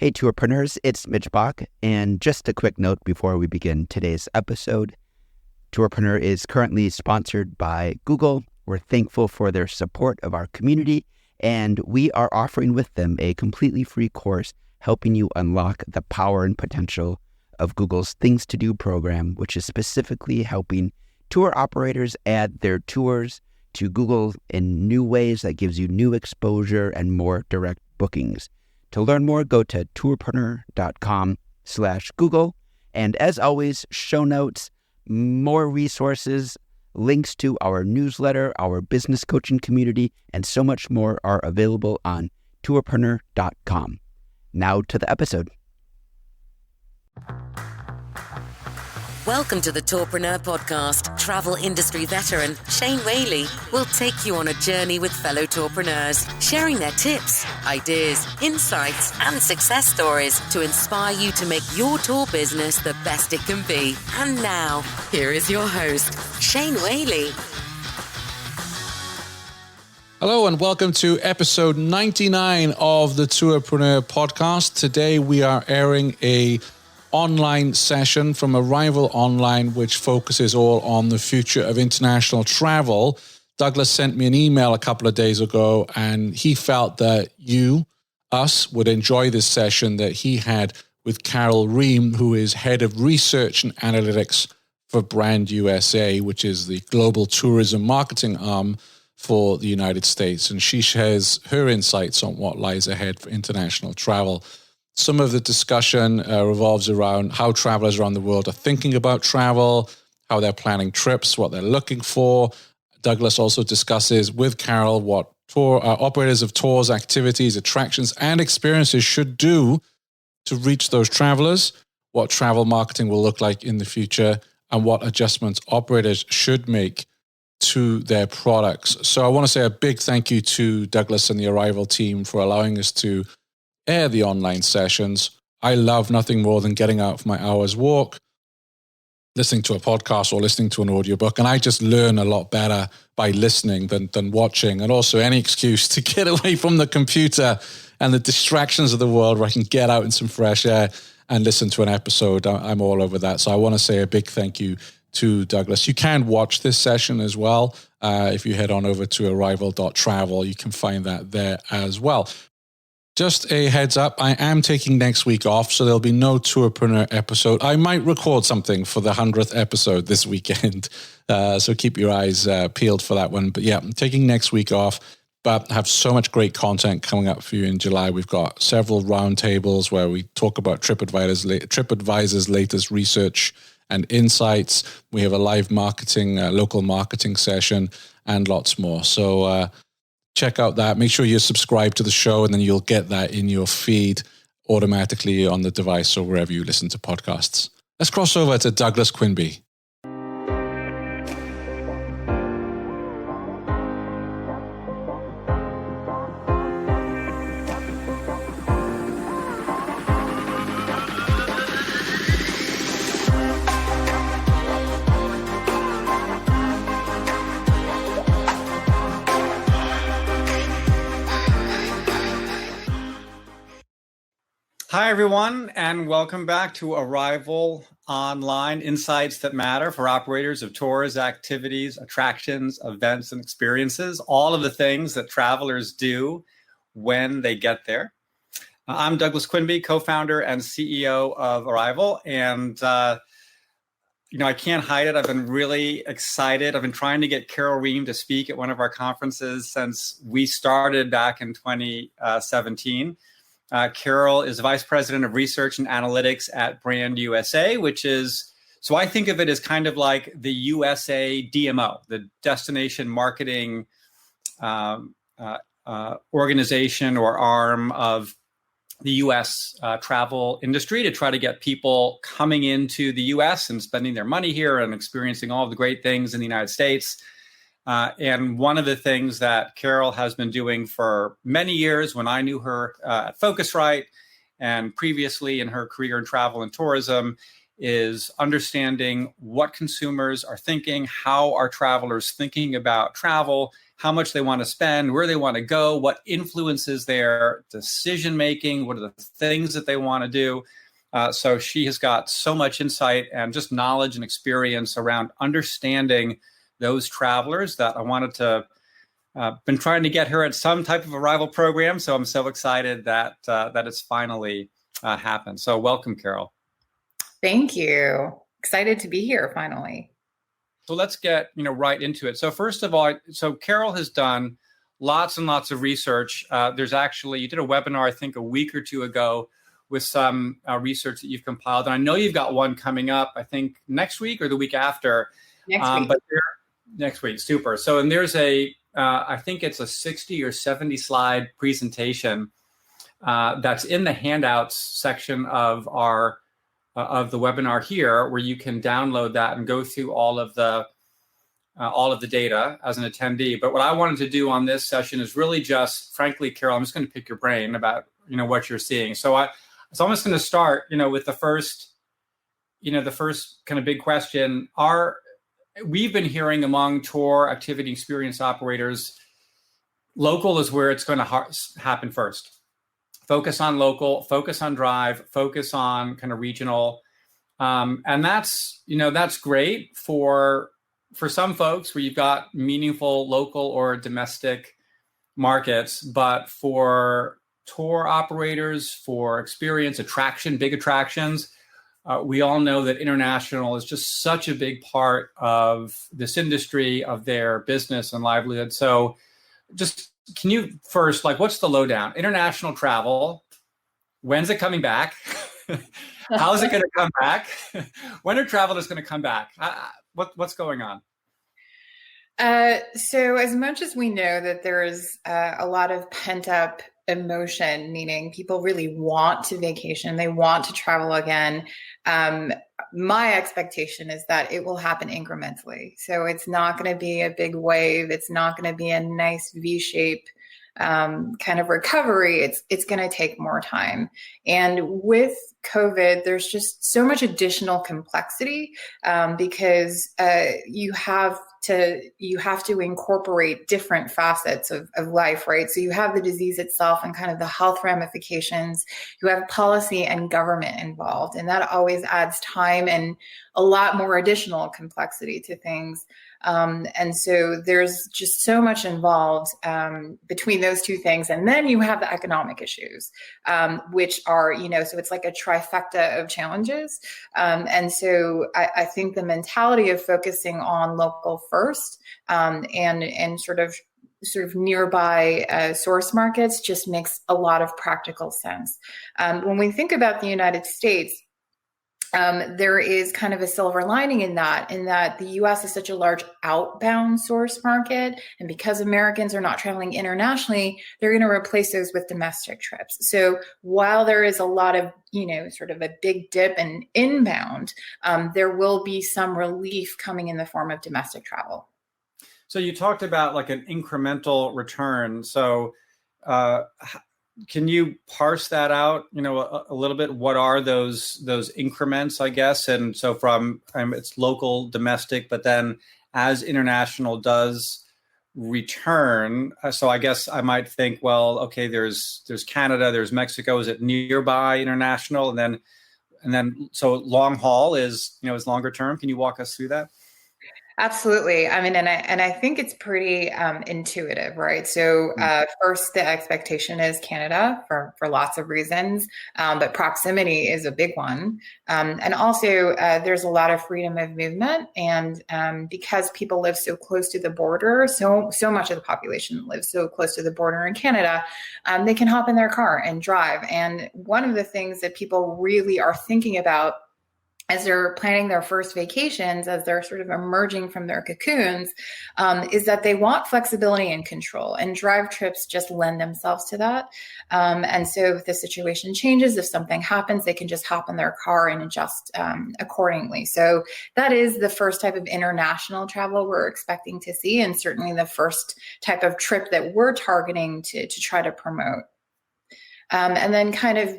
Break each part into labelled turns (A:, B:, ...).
A: Hey, Tourpreneurs, it's Mitch Bach, and just a quick note before we begin today's episode. Tourpreneur is currently sponsored by Google. We're thankful for their support of our community, and we are offering with them a completely free course helping you unlock the power and potential of Google's Things to Do program, which is specifically helping tour operators add their tours to Google in new ways that gives you new exposure and more direct bookings. To learn more, go to tourpreneur.com/Google. And as always, show notes, more resources, links to our newsletter, our business coaching community, and so much more are available on tourpreneur.com. Now to the episode.
B: Welcome to the Tourpreneur Podcast. Travel industry veteran Shane Whaley will take you on a journey with fellow tourpreneurs, sharing their tips, ideas, insights, and success stories to inspire you to make your tour business the best it can be. And now, here is your host, Shane Whaley.
C: Hello and welcome to episode 99 of the Tourpreneur Podcast. Today we are airing a online session from Arival Online, which focuses all on the future of international travel. Douglas sent me an email a couple of days ago, and he felt that us, would enjoy this session that he had with Carroll Rheem, who is head of research and analytics for Brand USA, which is the global tourism marketing arm for the United States. And she shares her insights on what lies ahead for international travel. Some of the discussion revolves around how travelers around the world are thinking about travel, how they're planning trips, what they're looking for. Douglas also discusses with Carroll what tour operators of tours, activities, attractions, and experiences should do to reach those travelers, what travel marketing will look like in the future, and what adjustments operators should make to their products. So I want to say a big thank you to Douglas and the Arival team for allowing us to air the online sessions. I love nothing more than getting out for my hour's walk, listening to a podcast or listening to an audiobook. And I just learn a lot better by listening than watching. And also any excuse to get away from the computer and the distractions of the world where I can get out in some fresh air and listen to an episode. I'm all over that. So I want to say a big thank you to Douglas. You can watch this session as well. If you head on over to arival.travel, you can find that there as well. Just a heads up, I am taking next week off, so there'll be no Tourpreneur episode. I might record something for the 100th episode this weekend, so keep your eyes peeled for that one. But yeah, I'm taking next week off, but I have so much great content coming up for you in July. We've got several roundtables where we talk about TripAdvisor's latest research and insights. We have a live marketing, local marketing session, and lots more. So check out that. Make sure you subscribe to the show, and then you'll get that in your feed automatically on the device or wherever you listen to podcasts. Let's cross over to Douglas Quinby.
D: Hi, everyone, and welcome back to Arival Online, Insights that Matter for operators of tours, activities, attractions, events, and experiences, all of the things that travelers do when they get there. I'm Douglas Quinby, co-founder and CEO of Arival, and I can't hide it. I've been really excited. I've been trying to get Carroll Rheem to speak at one of our conferences since we started back in 2017. Carroll is Vice President of Research and Analytics at Brand USA, which is, so I think of it as kind of like the USA DMO, the Destination Marketing organization or arm of the U.S. Travel industry to try to get people coming into the U.S. and spending their money here and experiencing all of the great things in the United States. And one of the things that Carroll has been doing for many years when I knew her at Focusrite and previously in her career in travel and tourism is understanding what consumers are thinking, how are travelers thinking about travel, how much they want to spend, where they want to go, what influences their decision making, what are the things that they want to do. So she has got so much insight and just knowledge and experience around understanding those travelers that I wanted to, been trying to get her at some type of Arival program. So I'm so excited that it's finally happened. So welcome, Carroll.
E: Thank you. Excited to be here finally.
D: So let's get right into it. So first of all, Carroll has done lots and lots of research. There's actually, you did a webinar, I think a week or two ago, with some research that you've compiled. And I know you've got one coming up, I think next week or the week after.
E: Next week.
D: Next week, super. So, and there's I think it's a 60 or 70 slide presentation that's in the handouts section of the webinar here, where you can download that and go through all of the data as an attendee. But what I wanted to do on this session is really just, frankly, Carroll, I'm just going to pick your brain about what you're seeing. So I'm just going to start with the first kind of big question. We've been hearing among tour activity experience operators, local is where it's going to happen first. Focus on local, focus on drive, focus on kind of regional. And that's great for some folks where you've got meaningful local or domestic markets, but for tour operators, for big attractions, we all know that international is just such a big part of this industry, of their business and livelihood. So just, can you first, what's the lowdown? International travel, when's it coming back? How is it going to come back? When are travelers going to come back? What's going on?
E: So as much as we know that there is a lot of pent up emotion, meaning people really want to vacation, they want to travel again. My expectation is that it will happen incrementally. So it's not going to be a big wave. It's not going to be a nice V-shape kind of recovery. It's going to take more time. And with COVID, there's just so much additional complexity because you have to incorporate different facets of life, right? So you have the disease itself and kind of the health ramifications. You have policy and government involved, and that always adds time and a lot more additional complexity to things. And so there's just so much involved between those two things. And then you have the economic issues, which are, so it's like a trifecta of challenges. And so I think the mentality of focusing on local first and sort of nearby source markets just makes a lot of practical sense. When we think about the United States, there is kind of a silver lining in that the U.S. is such a large outbound source market. And because Americans are not traveling internationally, they're going to replace those with domestic trips. So while there is a lot of, sort of a big dip in inbound, there will be some relief coming in the form of domestic travel.
D: So you talked about an incremental return. So, can you parse that out, a little bit? What are those increments, I guess? And so from it's local, domestic, but then as international does return, so I guess I might think, well, okay, there's Canada, there's Mexico. Is it nearby international? And then so long haul is longer term. Can you walk us through that?
E: Absolutely. I mean, and I think it's pretty intuitive, right? So first, the expectation is Canada for lots of reasons, but proximity is a big one. And also, there's a lot of freedom of movement. And because people live so close to the border, so much of the population lives so close to the border in Canada, they can hop in their car and drive. And one of the things that people really are thinking about as they're planning their first vacations, as they're sort of emerging from their cocoons, is that they want flexibility and control, and drive trips just lend themselves to that. And so if the situation changes, if something happens, they can just hop in their car and adjust accordingly. So that is the first type of international travel we're expecting to see, and certainly the first type of trip that we're targeting to try to promote. And then kind of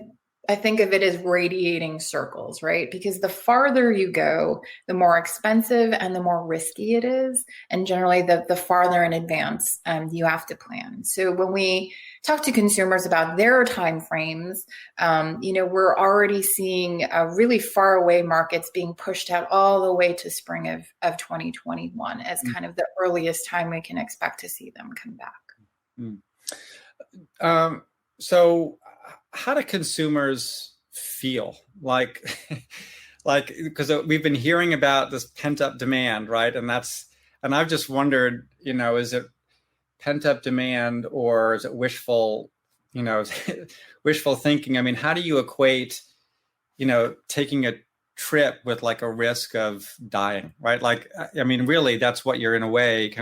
E: I think of it as radiating circles, right? Because the farther you go, the more expensive and the more risky it is. And generally the farther in advance you have to plan. So when we talk to consumers about their timeframes, we're already seeing really far away markets being pushed out all the way to spring of 2021 as kind of the earliest time we can expect to see them come back.
D: So how do consumers feel like because we've been hearing about this pent up demand, right? And I've just wondered, is it pent up demand or is it wishful thinking? I mean, how do you equate, taking a trip with like a risk of dying, right? Like, I mean, really, that's what you're in a way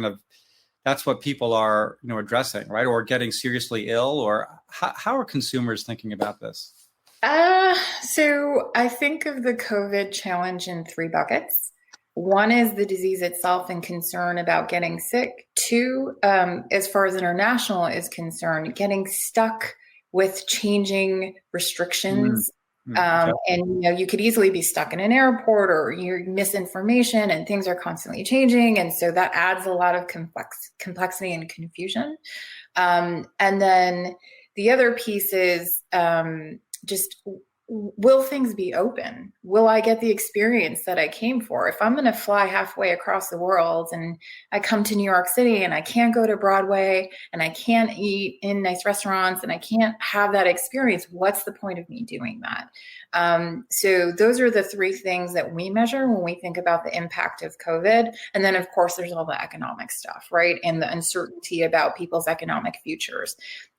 D: that's what people are, addressing, right? Or getting seriously ill, or how are consumers thinking about this?
E: So I think of the COVID challenge in 3 buckets. One is the disease itself and concern about getting sick. 2, as far as international is concerned, getting stuck with changing restrictions. And you could easily be stuck in an airport or you're misinformation and things are constantly changing. And so that adds a lot of complexity and confusion. And then the other piece is just, will things be open? Will I get the experience that I came for? If I'm going to fly halfway across the world and I come to New York City and I can't go to Broadway and I can't eat in nice restaurants and I can't have that experience, what's the point of me doing that? So those are the 3 things that we measure when we think about the impact of COVID. And then, of course, there's all the economic stuff, right? And the uncertainty about people's economic futures.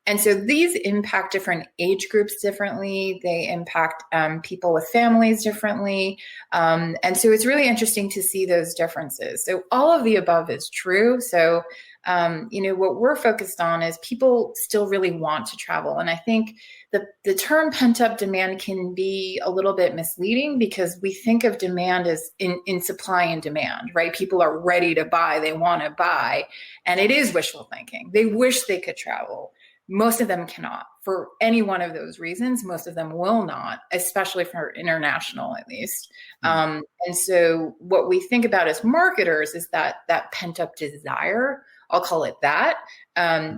E: And so these impact different age groups differently. They impact people with families differently. And so it's really interesting to see those differences. So all of the above is true. So, what we're focused on is people still really want to travel. And I think the term pent-up demand can be a little bit misleading because we think of demand as in supply and demand, right? People are ready to buy, they want to buy. And it is wishful thinking. They wish they could travel. Most of them cannot for any one of those reasons. Most of them will not, especially for international, at least. And so what we think about as marketers is that pent up desire, I'll call it that,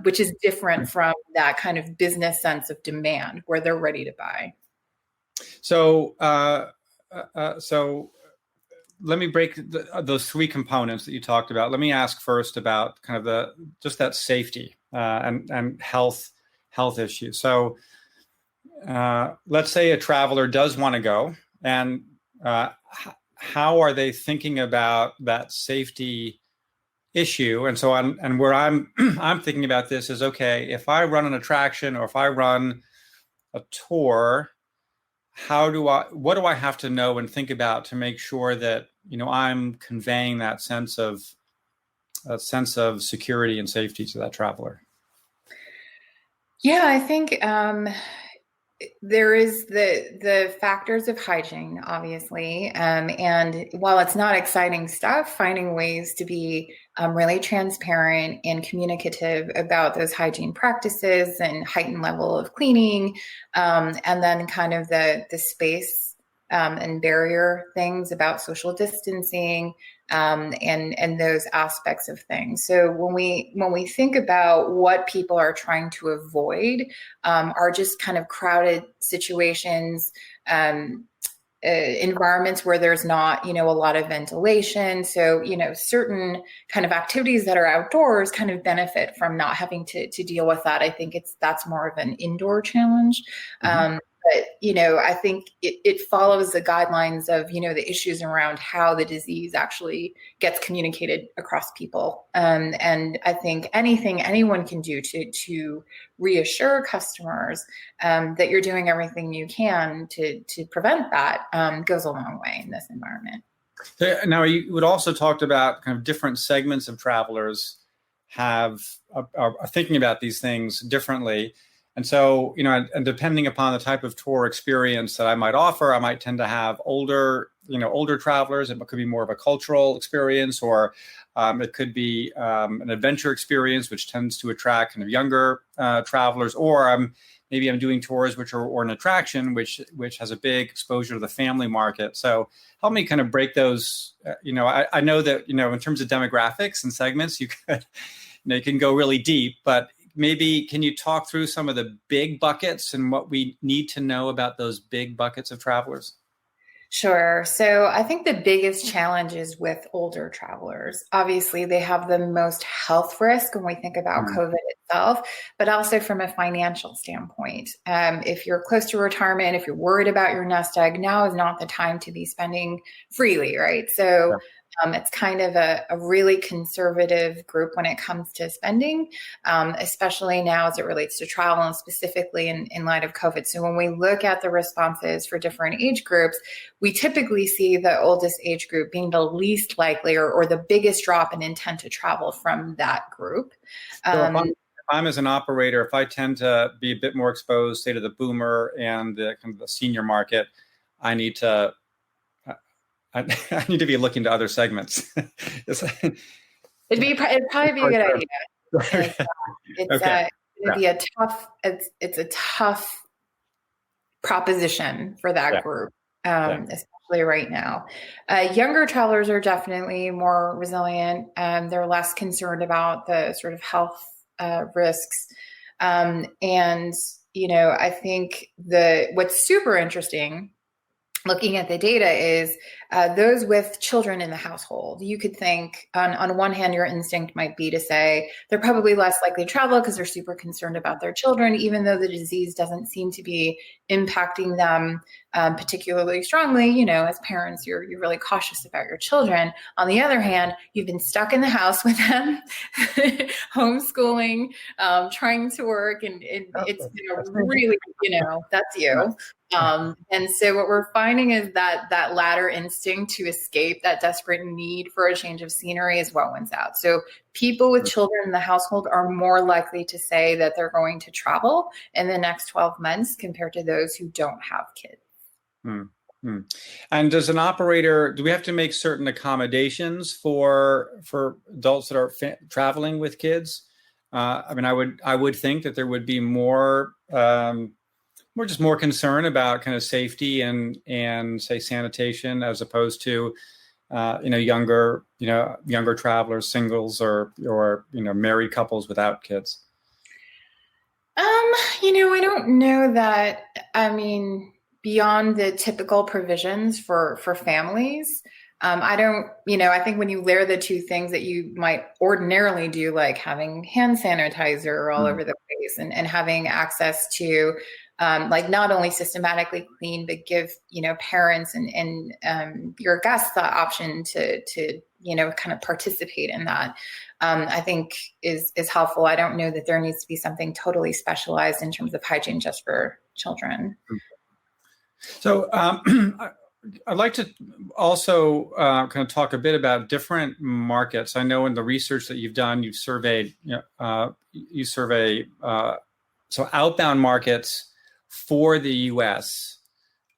E: which is different from that kind of business sense of demand where they're ready to buy.
D: So let me break those 3 components that you talked about. Let me ask first about kind of just that safety and health issues. So let's say a traveler does want to go, and how are they thinking about that safety issue? And so where I'm thinking about this is, okay, if I run an attraction or if I run a tour, what do I have to know and think about to make sure that, I'm conveying that sense of security and safety to that traveler?
E: Yeah, I think there is the factors of hygiene, obviously. And while it's not exciting stuff, finding ways to be really transparent and communicative about those hygiene practices and heightened level of cleaning, and then kind of the space and barrier things about social distancing, and those aspects of things. So when we think about what people are trying to avoid, are just kind of crowded situations, environments where there's not, a lot of ventilation. So, certain kind of activities that are outdoors kind of benefit from not having to deal with that. I think that's more of an indoor challenge. But, I think it follows the guidelines of, the issues around how the disease actually gets communicated across people. And I think anything anyone can do to reassure customers that you're doing everything you can to prevent that goes a long way in this environment.
D: Now, you would also talked about kind of different segments of travelers are thinking about these things differently. And so, and depending upon the type of tour experience that I might offer, I might tend to have older travelers. It could be more of a cultural experience, or it could be an adventure experience, which tends to attract kind of younger travelers. Or I'm maybe I'm doing tours or an attraction, which has a big exposure to the family market. So help me kind of break those. I know that, in terms of demographics and segments, you can go really deep, but maybe can you talk through some of the big buckets and what we need to know about those big buckets of travelers?
E: Sure. So I think the biggest challenge is with older travelers. Obviously, they have the most health risk when we think about COVID itself, but also from a financial standpoint. If you're close to retirement, if you're worried about your nest egg, now is not the time to be spending freely, right? So it's kind of a really conservative group when it comes to spending, especially now as it relates to travel and specifically in light of COVID. So when we look at the responses for different age groups, we typically see the oldest age group being the least likely or the biggest drop in intent to travel from that group.
D: So if I'm as an operator, if I tend to be a bit more exposed, say, to the boomer and the kind of the senior market, I need to be looking to other segments. It'd
E: probably be a good idea. It's a tough proposition for that group, especially right now. Younger travelers are definitely more resilient. They're less concerned about the sort of health risks. I think what's super interesting looking at the data is those with children in the household. You could think on one hand, your instinct might be to say they're probably less likely to travel because they're super concerned about their children, even though the disease doesn't seem to be impacting them particularly strongly. As parents, you're really cautious about your children. On the other hand, you've been stuck in the house with them, homeschooling, trying to work, and it's been really, that's you. And so what we're finding is that latter instinct to escape, that desperate need for a change of scenery is what wins out. So people with children in the household are more likely to say that they're going to travel in the next 12 months compared to those who don't have kids.
D: And does an operator, do we have to make certain accommodations for adults that are traveling with kids? I would think that there would be more concern about kind of safety and say sanitation as opposed to younger travelers, singles or married couples without kids.
E: I don't know that. Beyond the typical provisions for families, I think when you layer the two things that you might ordinarily do, like having hand sanitizer all over the place and having access to not only systematically clean, but give, parents and your guests the option to kind of participate in that, I think is helpful. I don't know that there needs to be something totally specialized in terms of hygiene just for children.
D: So I'd like to also kind of talk a bit about different markets. I know in the research that you've done, you've surveyed, so outbound markets for the U.S.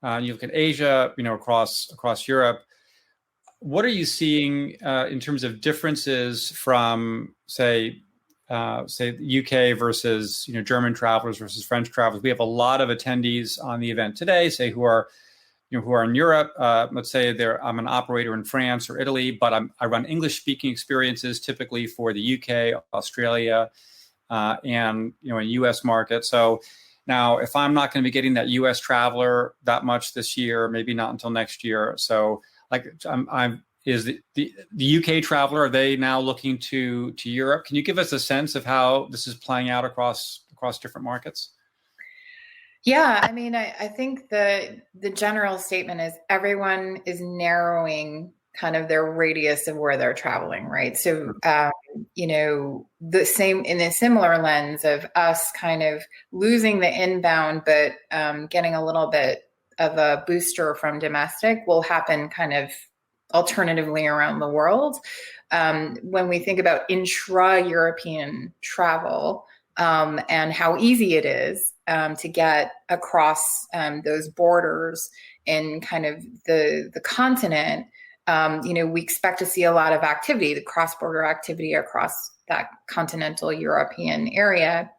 D: You look at Asia, across Europe. What are you seeing in terms of differences from, say the UK versus German travelers versus French travelers? We have a lot of attendees on the event today, say who are in Europe. Let's say I'm an operator in France or Italy, but I run English speaking experiences typically for the UK, Australia, and in US market. So now, if I'm not going to be getting that US traveler that much this year, maybe not until next year. So is the UK traveler, are they now looking to Europe? Can you give us a sense of how this is playing out across different markets?
E: Yeah, I think the general statement is everyone is narrowing kind of their radius of where they're traveling, right? So, the same in a similar lens of us kind of losing the inbound, but getting a little bit of a booster from domestic will happen kind of alternatively around the world. When we think about intra-European travel and how easy it is to get across those borders in kind of the continent, we expect to see a lot of activity, the cross-border activity across that continental European area.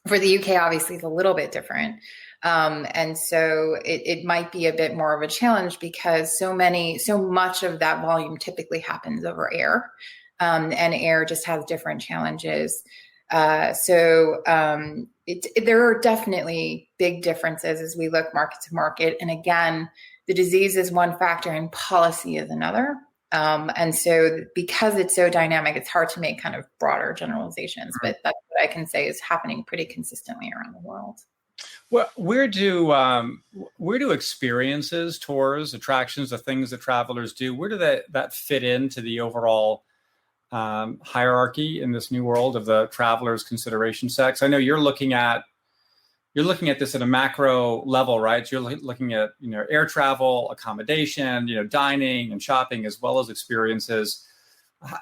E: For the UK, obviously, it's a little bit different. And so it might be a bit more of a challenge because so much of that volume typically happens over air, and air just has different challenges. There are definitely big differences as we look market to market. And again, the disease is one factor and policy is another. And so because it's so dynamic, it's hard to make kind of broader generalizations, but that's what I can say is happening pretty consistently around the world.
D: Well, where do experiences, tours, attractions, the things that travelers do, where do that fit into the overall hierarchy in this new world of the traveler's consideration set? I know you're looking at this at a macro level, right? So you're looking at air travel, accommodation, dining and shopping, as well as experiences.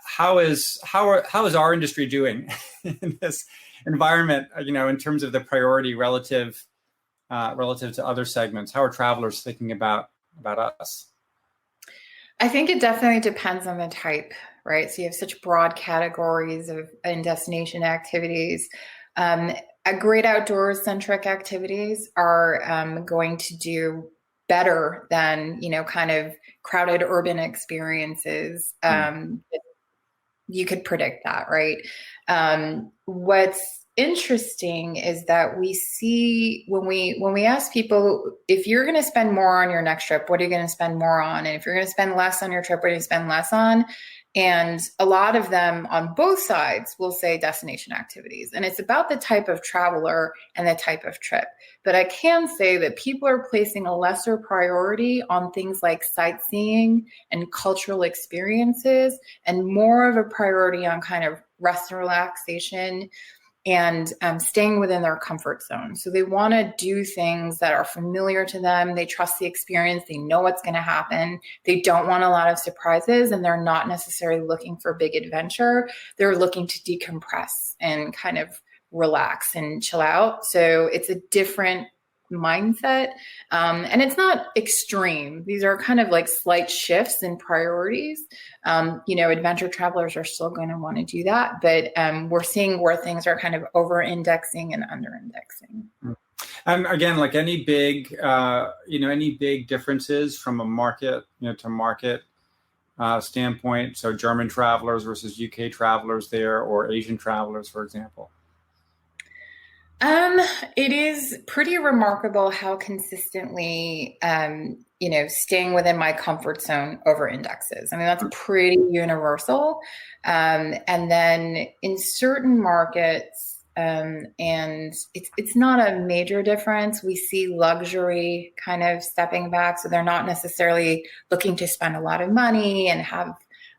D: How is our industry doing in this environment? In terms of the priority relative to other segments. How are travelers thinking about us?
E: I think it definitely depends on the type, right? So you have such broad categories of in-destination activities. Great outdoors centric activities are going to do better than, kind of crowded urban experiences. You could predict that, right? What's interesting is that we see when we ask people, if you're going to spend more on your next trip, what are you going to spend more on? And if you're going to spend less on your trip, what are you going to spend less on? And a lot of them on both sides will say destination activities. And it's about the type of traveler and the type of trip. But I can say that people are placing a lesser priority on things like sightseeing and cultural experiences, and more of a priority on kind of rest and relaxation and staying within their comfort zone. So they want to do things that are familiar to them. They trust the experience. They know what's going to happen. They don't want a lot of surprises, and they're not necessarily looking for big adventure. They're looking to decompress and kind of relax and chill out. So it's a different mindset. And it's not extreme. These are kind of like slight shifts in priorities. Adventure travelers are still going to want to do that, but we're seeing where things are kind of over-indexing and under-indexing.
D: And again, like any big differences from a market, to market standpoint. So German travelers versus UK travelers there, or Asian travelers, for example.
E: It is pretty remarkable how consistently, staying within my comfort zone over indexes. I mean, that's pretty universal. And then in certain markets, and it's not a major difference, we see luxury kind of stepping back. So they're not necessarily looking to spend a lot of money and have,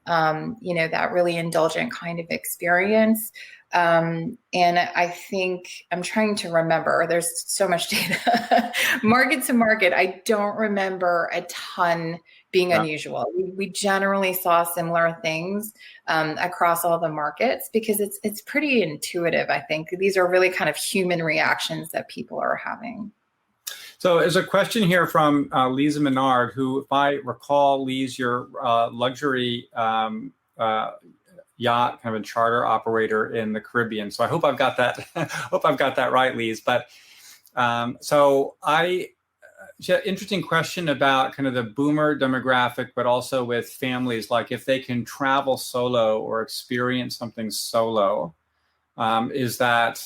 E: that really indulgent kind of experience. And I think I'm trying to remember, there's so much data, market to market. I don't remember a ton being unusual. We generally saw similar things across all the markets because it's pretty intuitive. I think these are really kind of human reactions that people are having.
D: So there's a question here from Lisa Menard, who, if I recall, Lise, your luxury yacht, kind of a charter operator in the Caribbean. So I hope I've got that right, Lise. But interesting question about kind of the boomer demographic, but also with families, like if they can travel solo or experience something solo, is that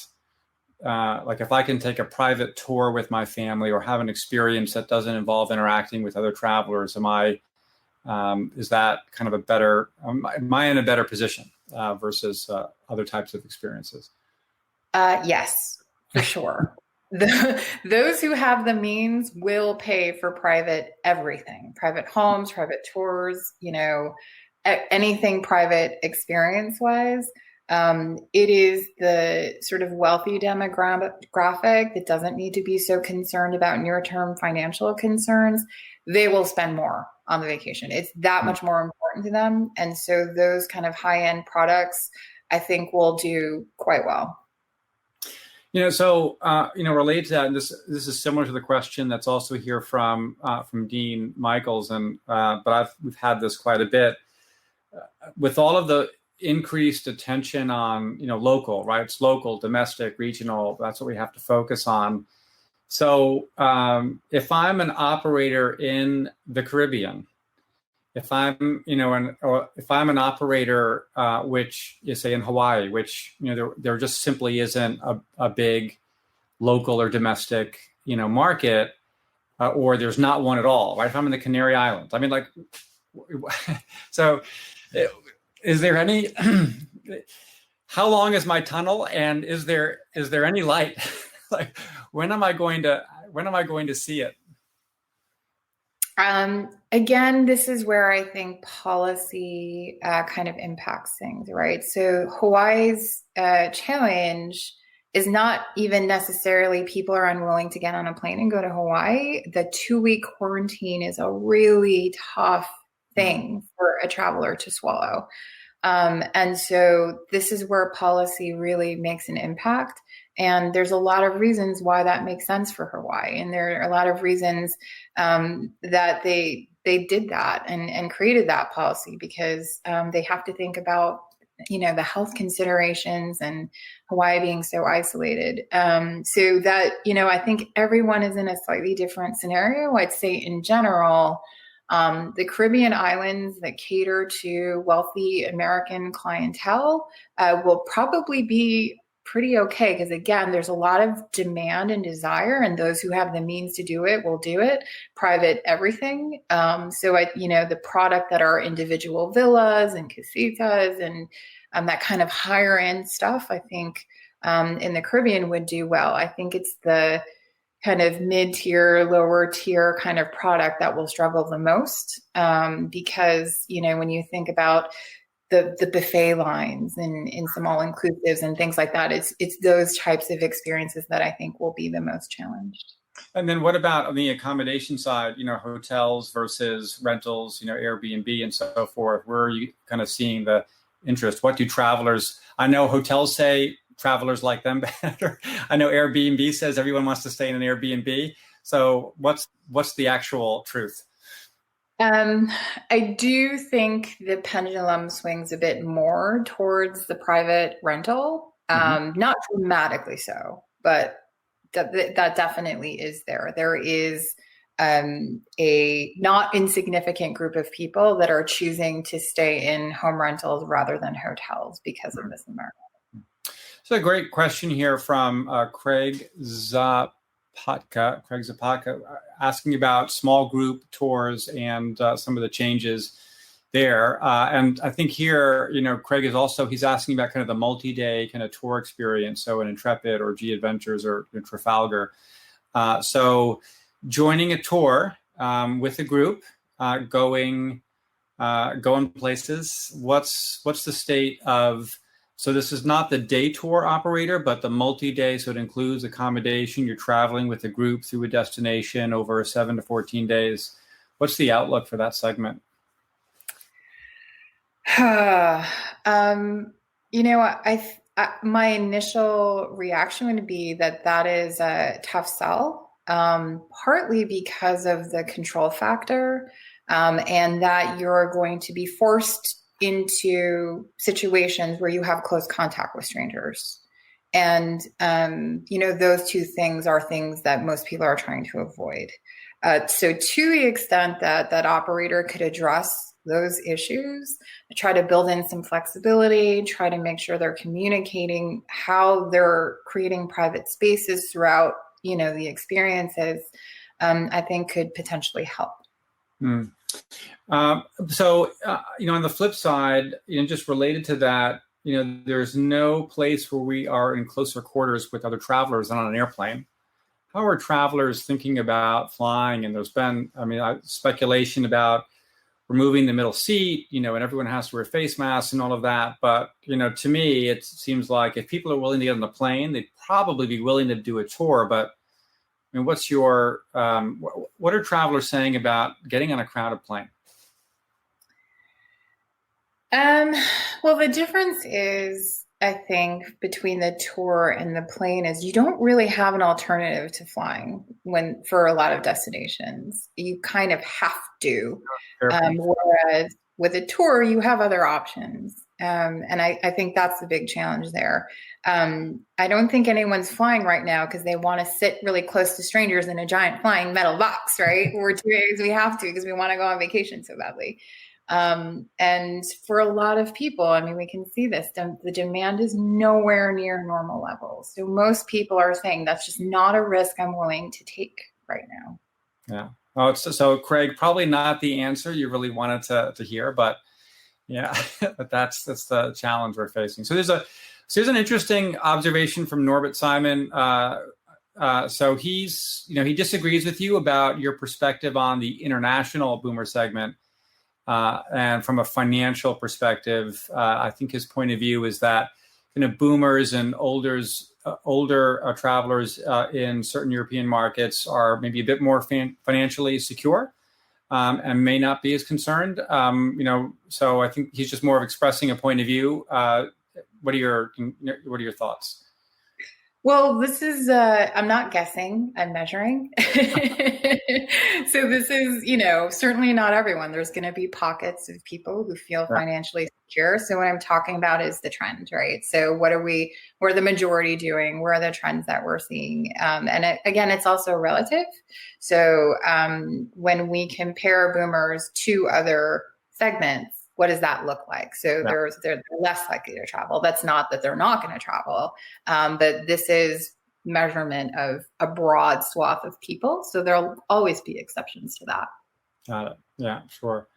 D: like if I can take a private tour with my family or have an experience that doesn't involve interacting with other travelers, is that kind of a better, am I in a better position versus other types of experiences?
E: Yes, for sure. Those who have the means will pay for private everything, private homes, private tours, anything private experience wise. It is the sort of wealthy demographic that doesn't need to be so concerned about near-term financial concerns. They will spend more on the vacation. It's that much more important to them. And so those kind of high-end products, I think, will do quite well. Related to that, and this is similar to the question that's also here from Dean Michaels, and but we've had this quite a bit with all of the
D: increased attention on, local, right? It's local, domestic, regional. That's what we have to focus on. So if I'm an operator in the Caribbean, if I'm, or if I'm an operator, which is say in Hawaii, which, there just simply isn't a big local or domestic, market, or there's not one at all, right? If I'm in the Canary Islands, I mean, like, so is there any, how long is my tunnel, and is there any light? Like, when am I going to see it?
E: Again, this is where I think policy kind of impacts things, right? So Hawaii's challenge is not even necessarily people are unwilling to get on a plane and go to Hawaii. The 2-week quarantine is a really tough thing for a traveler to swallow. And so this is where policy really makes an impact. And there's a lot of reasons why that makes sense for Hawaii. And there are a lot of reasons that they did that and created that policy, because they have to think about, the health considerations and Hawaii being so isolated. So that, I think everyone is in a slightly different scenario. I'd say in general, the Caribbean islands that cater to wealthy American clientele will probably be pretty okay, because again, there's a lot of demand and desire, and those who have the means to do it will do it. Private everything. So the product that are individual villas and casitas and that kind of higher end stuff, I think in the Caribbean would do well. I think it's the kind of mid-tier, lower tier kind of product that will struggle the most, because when you think about the buffet lines and in some all-inclusives and things like that, it's those types of experiences that I think will be the most challenged.
D: And then what about on the accommodation side, hotels versus rentals, Airbnb and so forth? Where are you kind of seeing the interest? What do travelers, I know hotels say travelers like them better. I know Airbnb says everyone wants to stay in an Airbnb. So what's the actual truth?
E: I do think the pendulum swings a bit more towards the private rental, not dramatically so, but that definitely is there. There is a not insignificant group of people that are choosing to stay in home rentals rather than hotels because of this environment.
D: So a great question here from Craig Zapatka, asking about small group tours and some of the changes there. And I think here, Craig is also, he's asking about kind of the multi-day kind of tour experience. So an Intrepid or G Adventures or Trafalgar. So joining a tour with a group, going places. What's the state of, so this is not the day tour operator, but the multi-day. So it includes accommodation. You're traveling with a group through a destination over 7 to 14 days. What's the outlook for that segment? My initial reaction would be that is a tough sell, partly because of the control factor, and that you're going to be forced into situations where you have close contact with strangers. And, those two things are things that most people are trying to avoid. So to the extent that operator could address those issues, try to build in some flexibility, try to make sure they're communicating how they're creating private spaces throughout, the experiences, I think could potentially help. So, on the flip side, just related to that, there's no place where we are in closer quarters with other travelers than on an airplane. How are travelers thinking about flying? And there's been, speculation about removing the middle seat, and everyone has to wear face masks and all of that. But, to me, it seems like if people are willing to get on the plane, they'd probably be willing to do a tour. But what's your, what are travelers saying about getting on a crowded plane?
E: Well, the difference is, I think, between the tour and the plane is you don't really have an alternative to flying for a lot of destinations. You kind of have to. Whereas with a tour, you have other options. And I think that's the big challenge there. I don't think anyone's flying right now because they want to sit really close to strangers in a giant flying metal box, right? We're doing because we have to, because we want to go on vacation so badly. And for a lot of people, I mean, we can see this, the demand is nowhere near normal levels. So most people are saying that's just not a risk I'm willing to take right now.
D: Yeah. Oh, so Craig, probably not the answer you really wanted to hear, but yeah, but that's the challenge we're facing. So there's an interesting observation from Norbert Simon. So he disagrees with you about your perspective on the international boomer segment. And from a financial perspective, I think his point of view is that boomers and older travelers in certain European markets are maybe a bit more financially secure and may not be as concerned. So I think he's just more of expressing a point of view. What are your thoughts?
E: Well, this is, I'm not guessing, I'm measuring. So this is, certainly not everyone. There's going to be pockets of people who feel financially secure. So what I'm talking about is the trend, right? So what are the majority doing? Where are the trends that we're seeing? Again, it's also relative. So when we compare boomers to other segments, what does that look like? So they're less likely to travel. That's not that they're not going to travel, but this is measurement of a broad swath of people. So there'll always be exceptions to that.
D: Got it. Yeah, sure.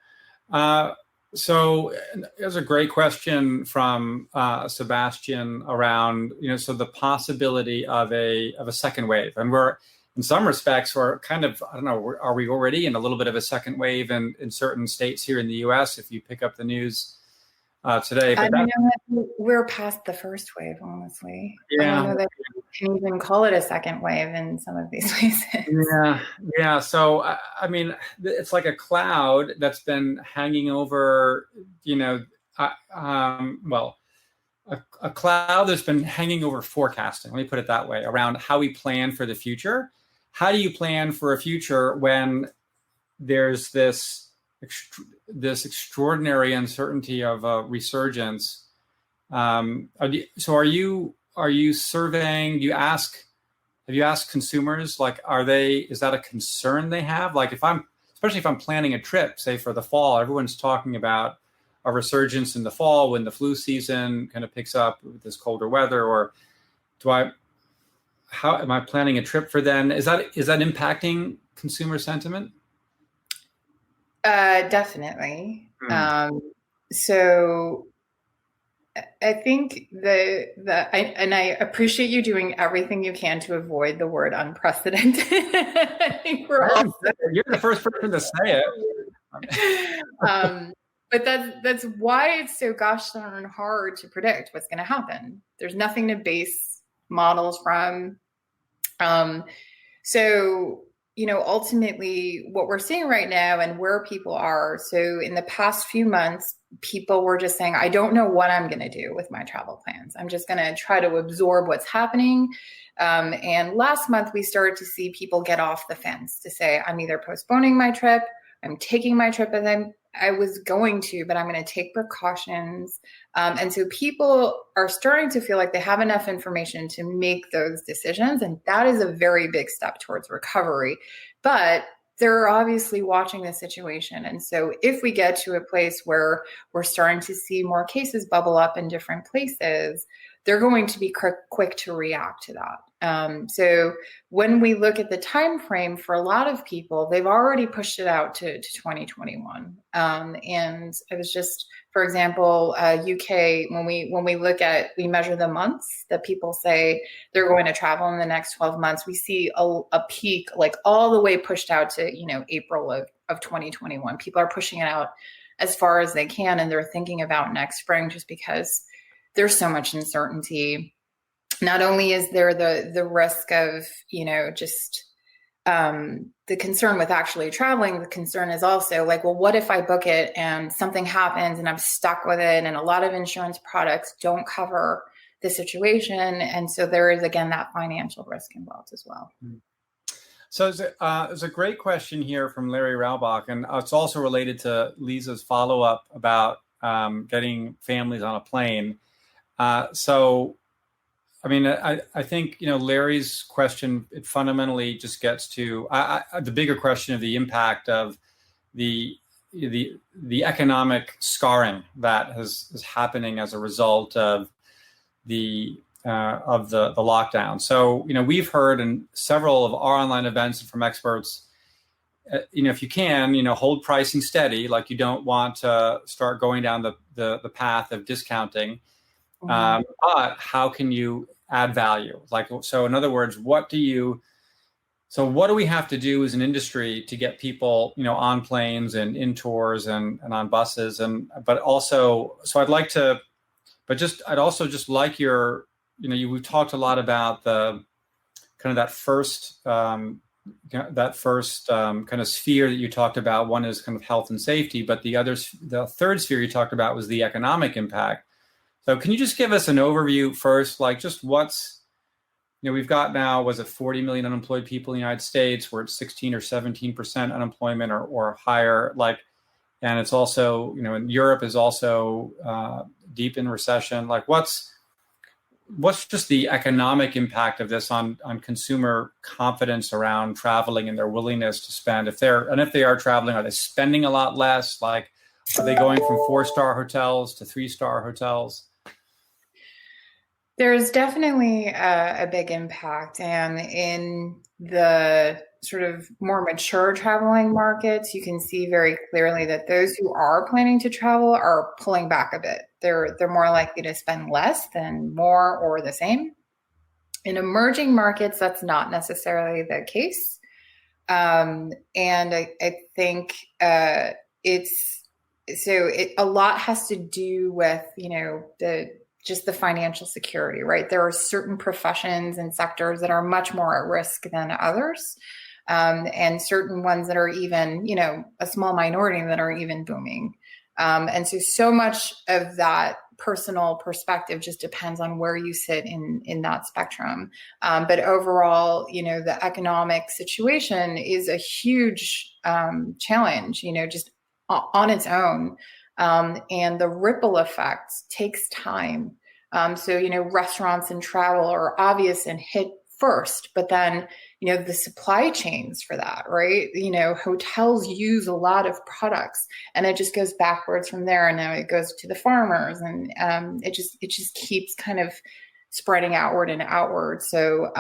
D: So there's a great question from Sebastian around, so the possibility of a second wave, and we're in some respects, we're kind of, I don't know, are we already in a little bit of a second wave in certain states here in the U.S. if you pick up the news today? But
E: we're past the first wave, honestly.
D: Yeah.
E: I don't know that we can even call it a second wave in some of these places.
D: Yeah. So, I mean, it's like a cloud that's been hanging over, a cloud that's been hanging over forecasting, let me put it that way, around how we plan for the future. How do you plan for a future when there's this extraordinary uncertainty of a resurgence? So are you surveying? Have you asked consumers, like, is that a concern they have? Like, especially if I'm planning a trip, say for the fall, everyone's talking about a resurgence in the fall when the flu season kind of picks up with this colder weather, or how am I planning a trip for then? Is that impacting consumer sentiment?
E: Definitely. So I think I appreciate you doing everything you can to avoid the word unprecedented. I think
D: you're the first person to say it.
E: But that's why it's so gosh darn hard to predict what's going to happen. There's nothing to base models from. So, ultimately what we're seeing right now and where people are. So in the past few months, people were just saying, I don't know what I'm going to do with my travel plans. I'm just going to try to absorb what's happening. And last month we started to see people get off the fence to say, I'm either postponing my trip, I'm taking my trip as I was going to, but I'm going to take precautions. And so people are starting to feel like they have enough information to make those decisions. And that is a very big step towards recovery. But they're obviously watching the situation. And so if we get to a place where we're starting to see more cases bubble up in different places, they're going to be quick to react to that. So when we look at the time frame for a lot of people, they've already pushed it out to 2021. And it was just, for example, UK, when we measure the months that people say they're going to travel in the next 12 months, we see a peak like all the way pushed out to, April of 2021. People are pushing it out as far as they can, and they're thinking about next spring just because there's so much uncertainty. Not only is there the risk of, the concern with actually traveling, the concern is also like, well, what if I book it and something happens and I'm stuck with it? And a lot of insurance products don't cover the situation. And so there is, again, that financial risk involved as well.
D: So there's a great question here from Larry Raubach, and it's also related to Lisa's follow-up about getting families on a plane. So, I mean, I think, Larry's question, it fundamentally just gets to the bigger question of the impact of the economic scarring that is happening as a result of the lockdown. So, we've heard in several of our online events and from experts, if you can, hold pricing steady, like you don't want to start going down the path of discounting. But how can you add value? So in other words, what do we have to do as an industry to get people, on planes and in tours and on buses I'd also just like we've talked a lot about the kind of that first kind of sphere that you talked about. One is kind of health and safety, but the third sphere you talked about was the economic impact. So can you just give us an overview first, like just we've got now, was it 40 million unemployed people in the United States? We're at 16 or 17% unemployment or higher, and it's also, in Europe is also deep in recession. Like what's just the economic impact of this on consumer confidence around traveling and their willingness to spend? If they are traveling, are they spending a lot less? Like, are they going from 4-star hotels to 3-star hotels?
E: There's definitely a big impact. And in the sort of more mature traveling markets, you can see very clearly that those who are planning to travel are pulling back a bit. They're more likely to spend less than more or the same. In emerging markets, that's not necessarily the case. And I think a lot has to do with, the financial security, right? There are certain professions and sectors that are much more at risk than others. And certain ones that are even, a small minority that are even booming. And so much of that personal perspective just depends on where you sit in that spectrum. But overall, the economic situation is a huge challenge, just on its own. And the ripple effect takes time. So, restaurants and travel are obvious and hit first, but then, the supply chains for that, right? Hotels use a lot of products and it just goes backwards from there. And now it goes to the farmers and it just keeps kind of spreading outward and outward. So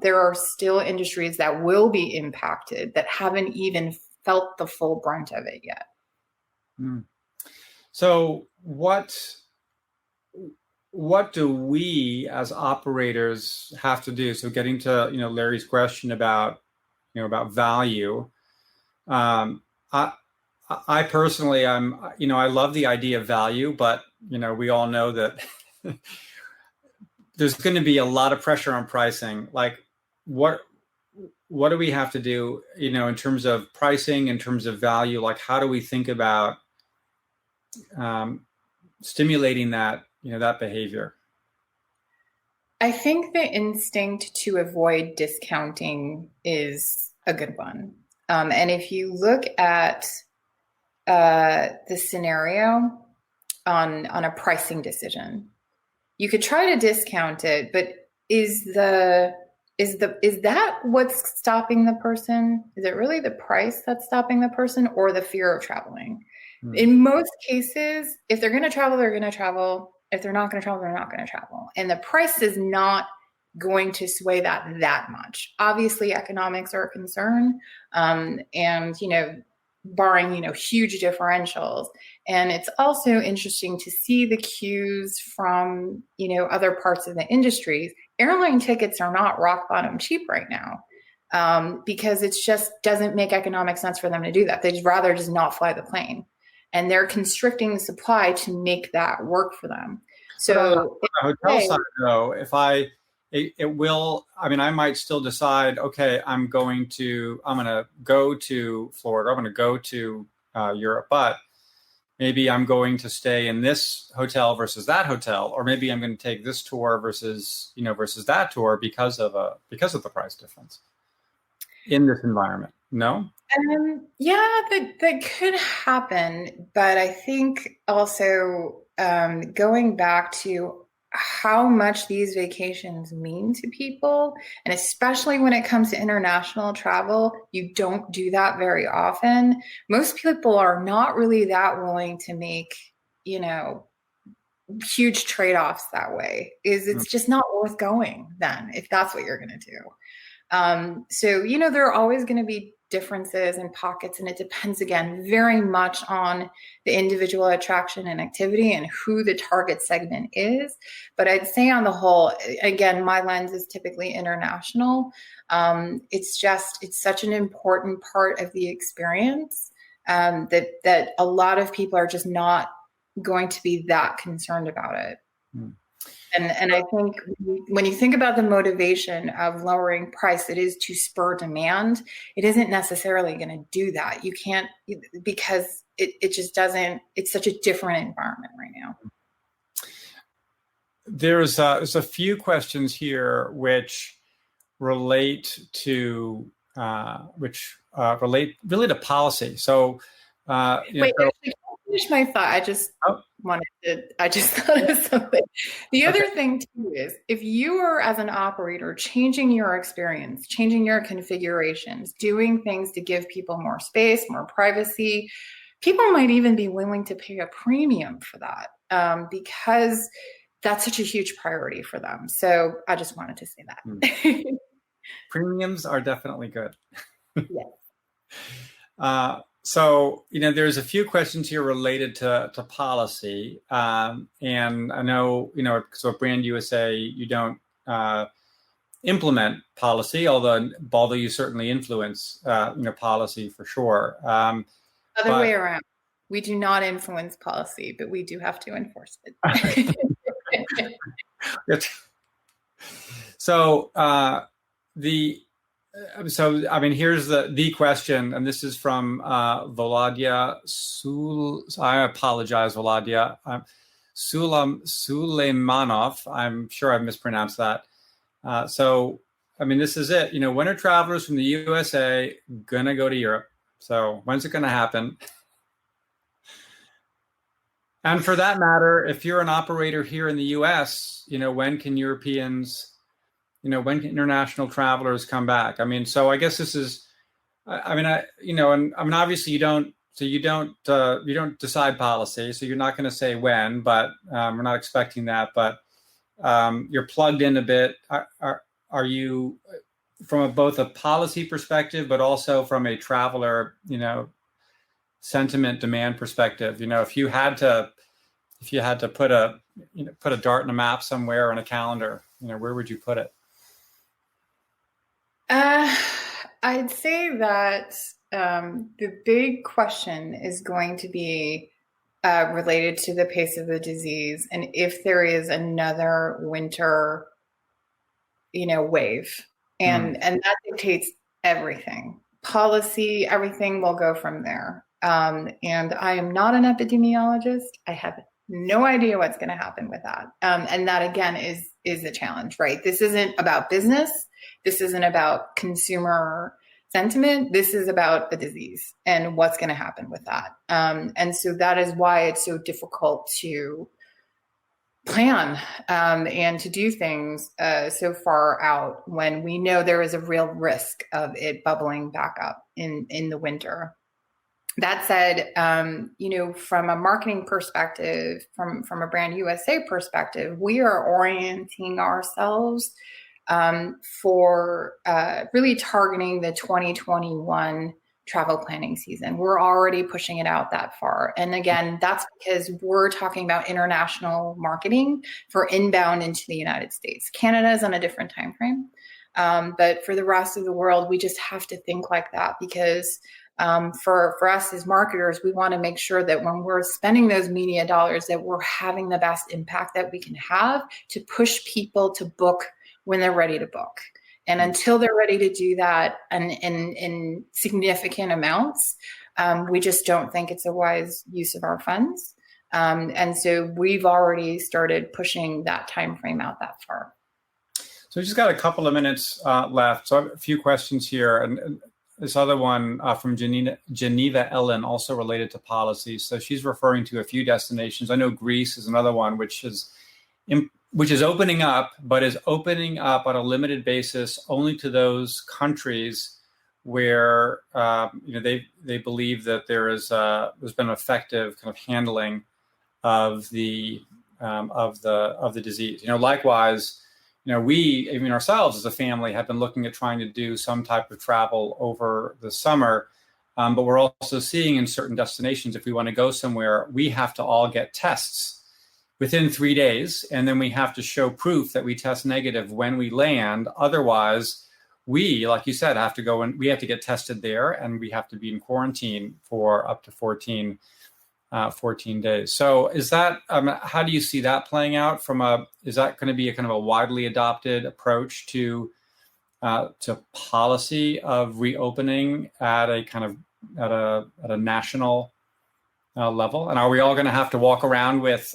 E: there are still industries that will be impacted that haven't even felt the full brunt of it yet.
D: Mm. So what do we as operators have to do? So getting to, Larry's question about value. I personally, I love the idea of value, but, we all know that there's going to be a lot of pressure on pricing. Like what do we have to do, in terms of pricing, in terms of value? Like, how do we think about stimulating that, that behavior?
E: I think the instinct to avoid discounting is a good one. And if you look at the scenario on a pricing decision, you could try to discount it, but is that what's stopping the person? Is it really the price that's stopping the person or the fear of traveling? In most cases, if they're going to travel, they're going to travel. If they're not going to travel, they're not going to travel. And the price is not going to sway that much. Obviously, economics are a concern. And, barring, huge differentials. And it's also interesting to see the cues from, other parts of the industries. Airline tickets are not rock bottom cheap right now because it just doesn't make economic sense for them to do that. They'd rather just not fly the plane. And they're constricting the supply to make that work for them. So
D: on the hotel side, though, I might still decide, okay, I'm going to go to Florida, I'm going to go to Europe, but maybe I'm going to stay in this hotel versus that hotel, or maybe I'm going to take this tour versus that tour because of the price difference in this environment. No?
E: Yeah, that could happen. But I think also going back to how much these vacations mean to people, and especially when it comes to international travel, you don't do that very often. Most people are not really that willing to make, huge trade-offs that way. It's just not worth going then if that's what you're going to do. So, there are always going to be differences and pockets, and it depends again very much on the individual attraction and activity and who the target segment is. But I'd say on the whole, again, my lens is typically international. It's such an important part of the experience that a lot of people are just not going to be that concerned about it. And I think when you think about the motivation of lowering price, it is to spur demand. It isn't necessarily going to do that. You can't, because it just doesn't, it's such a different environment right now.
D: There's a few questions here which relate to really to policy. So
E: wait, actually, finish my thought. I just thought of something. The other thing too is if you are, as an operator, changing your experience, changing your configurations, doing things to give people more space, more privacy, people might even be willing to pay a premium for that because that's such a huge priority for them. So I just wanted to say that.
D: Premiums are definitely good.
E: Yes.
D: So, there's a few questions here related to policy. And I know, so at Brand USA, you don't implement policy, although you certainly influence, policy for sure.
E: Other way around. We do not influence policy, but we do have to enforce it.
D: So, here's the question, and this is from Volodya I apologize, Volodya. Suleimanov. I'm sure I've mispronounced that. This is it. When are travelers from the USA gonna go to Europe? So when's it gonna happen? And for that matter, if you're an operator here in the US, when can Europeans, when can international travelers come back? So I guess this is, obviously you don't decide policy, so you're not going to say when, but we're not expecting that. But you're plugged in a bit. Are you, from both a policy perspective, but also from a traveler, sentiment demand perspective? If you had to put a dart in a map somewhere on a calendar, where would you put it?
E: I'd say that the big question is going to be related to the pace of the disease, and if there is another winter, wave, and that dictates everything. Policy, everything will go from there. And I am not an epidemiologist. I have no idea what's going to happen with that. And that again is the challenge, right? This isn't about business. This isn't about consumer sentiment. This is about the disease and what's going to happen with that. And so that is why it's so difficult to plan and to do things so far out when we know there is a real risk of it bubbling back up in the winter. That said, from a marketing perspective, from a Brand USA perspective, we are orienting ourselves for really targeting the 2021 travel planning season. We're already pushing it out that far. And again, that's because we're talking about international marketing for inbound into the United States. Canada is on a different time frame. But for the rest of the world, we just have to think like that because for us as marketers, we want to make sure that when we're spending those media dollars, that we're having the best impact that we can have to push people to book when they're ready to book. And until they're ready to do that in significant amounts, we just don't think it's a wise use of our funds. And so we've already started pushing that time frame out that far.
D: So we just got a couple of minutes left. So I have a few questions here. And this other one from Geneva Ellen, also related to policy. So she's referring to a few destinations. I know Greece is another one, which is opening up, but is opening up on a limited basis only to those countries where they believe that there's been effective kind of handling of the disease. Likewise, we, even ourselves as a family, have been looking at trying to do some type of travel over the summer, but we're also seeing in certain destinations, if we want to go somewhere, we have to all get tests within 3 days, and then we have to show proof that we test negative when we land. Otherwise, we, like you said, have to go and we have to get tested there, and we have to be in quarantine for up to 14 days. So is that, how do you see that playing out is that going to be a kind of a widely adopted approach to policy of reopening at a national level? And are we all going to have to walk around with,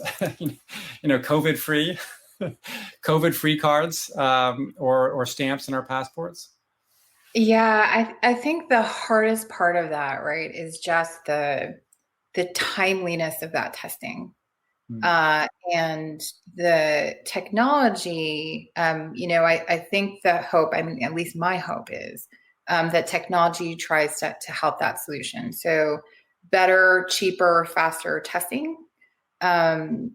D: COVID-free cards or stamps in our passports?
E: Yeah, I think the hardest part of that, right, is just the timeliness of that testing. And the technology, I think the hope, at least my hope is that technology tries to help that solution. So better, cheaper, faster testing, and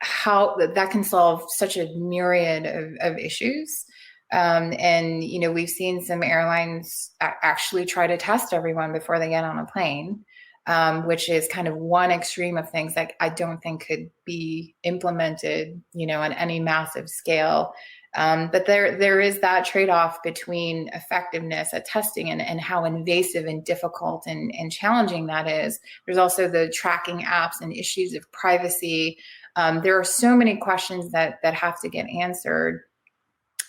E: how that can solve such a myriad of issues. We've seen some airlines actually try to test everyone before they get on a plane, which is kind of one extreme of things that I don't think could be implemented, on any massive scale. But there is that trade-off between effectiveness at testing and how invasive and difficult and challenging that is. There's also the tracking apps and issues of privacy. There are so many questions that have to get answered.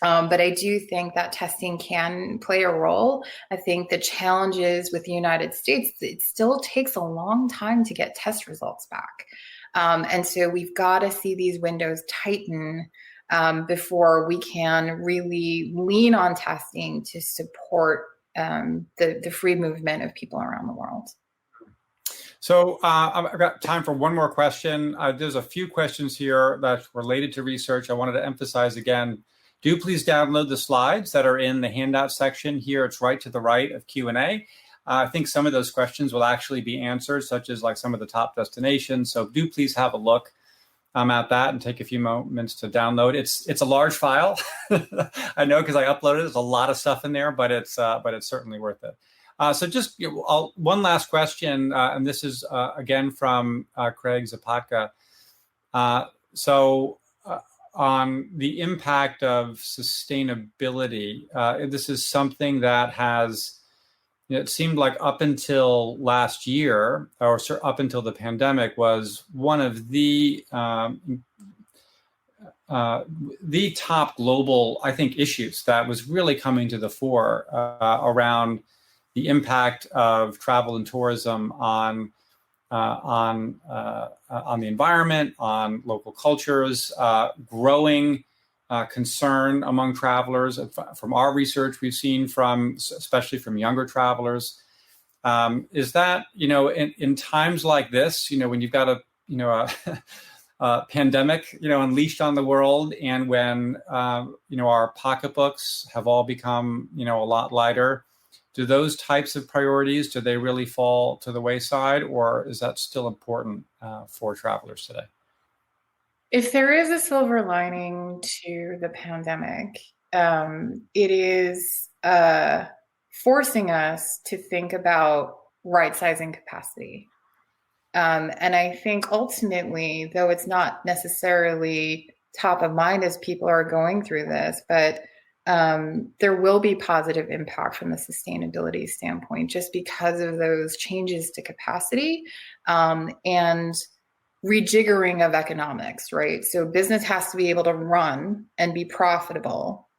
E: But I do think that testing can play a role. I think the challenges with the United States, it still takes a long time to get test results back. And so we've got to see these windows tighten before we can really lean on testing to support the free movement of people around the world.
D: So I've got time for one more question. There's a few questions here that's related to research. I wanted to emphasize again, do please download the slides that are in the handout section here. It's right to the right of Q&A. I think some of those questions will actually be answered, such as like some of the top destinations. So do please have a look at that and take a few moments to download. It's a large file. I know because I uploaded it. There's a lot of stuff in there, but it's certainly worth it. So just one last question, and this is again from Craig Zapatka. On the impact of sustainability, this is something that has, it seemed like up until last year, or up until the pandemic, was one of the top global, I think, issues that was really coming to the fore around the impact of travel and tourism on the environment, on local cultures, growing concern among travelers. From our research, we've seen especially from younger travelers, is that, in times like this, when you've got a pandemic, unleashed on the world, and when, our pocketbooks have all become, a lot lighter, do those types of priorities, do they really fall to the wayside, or is that still important for travelers today?
E: If there is a silver lining to the pandemic, it is forcing us to think about right-sizing capacity. And I think ultimately, though it's not necessarily top of mind as people are going through this, but there will be positive impact from a sustainability standpoint just because of those changes to capacity and rejiggering of economics, right? So business has to be able to run and be profitable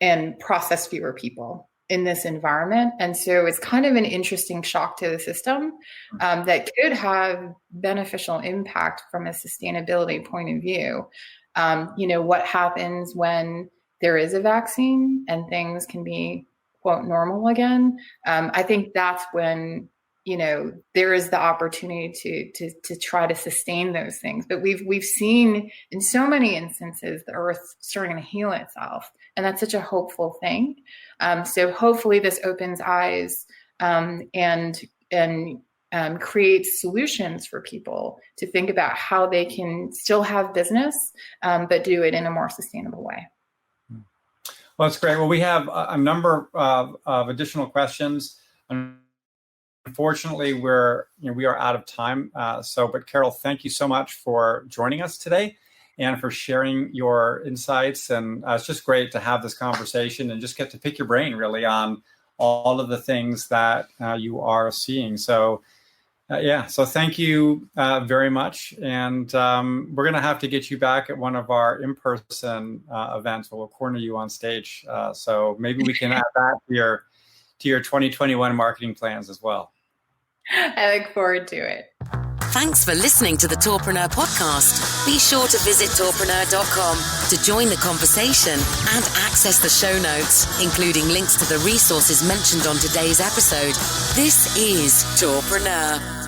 E: and process fewer people in this environment. And so it's kind of an interesting shock to the system that could have beneficial impact from a sustainability point of view. What happens when there is a vaccine and things can be quote normal again, I think that's when, there is the opportunity to try to sustain those things. But we've seen in so many instances the earth starting to heal itself, and that's such a hopeful thing. So hopefully this opens eyes and creates solutions for people to think about how they can still have business, but do it in a more sustainable way.
D: Well, that's great. Well, we have a number of additional questions. Unfortunately, we are out of time. But Carroll, thank you so much for joining us today and for sharing your insights. And it's just great to have this conversation and just get to pick your brain really on all of the things that you are seeing. So thank you very much. And we're going to have to get you back at one of our in-person events. We'll corner you on stage. So maybe we can add that to your 2021 marketing plans as well.
E: I look forward to it.
B: Thanks for listening to the Tourpreneur Podcast. Be sure to visit tourpreneur.com to join the conversation and access the show notes, including links to the resources mentioned on today's episode. This is Tourpreneur.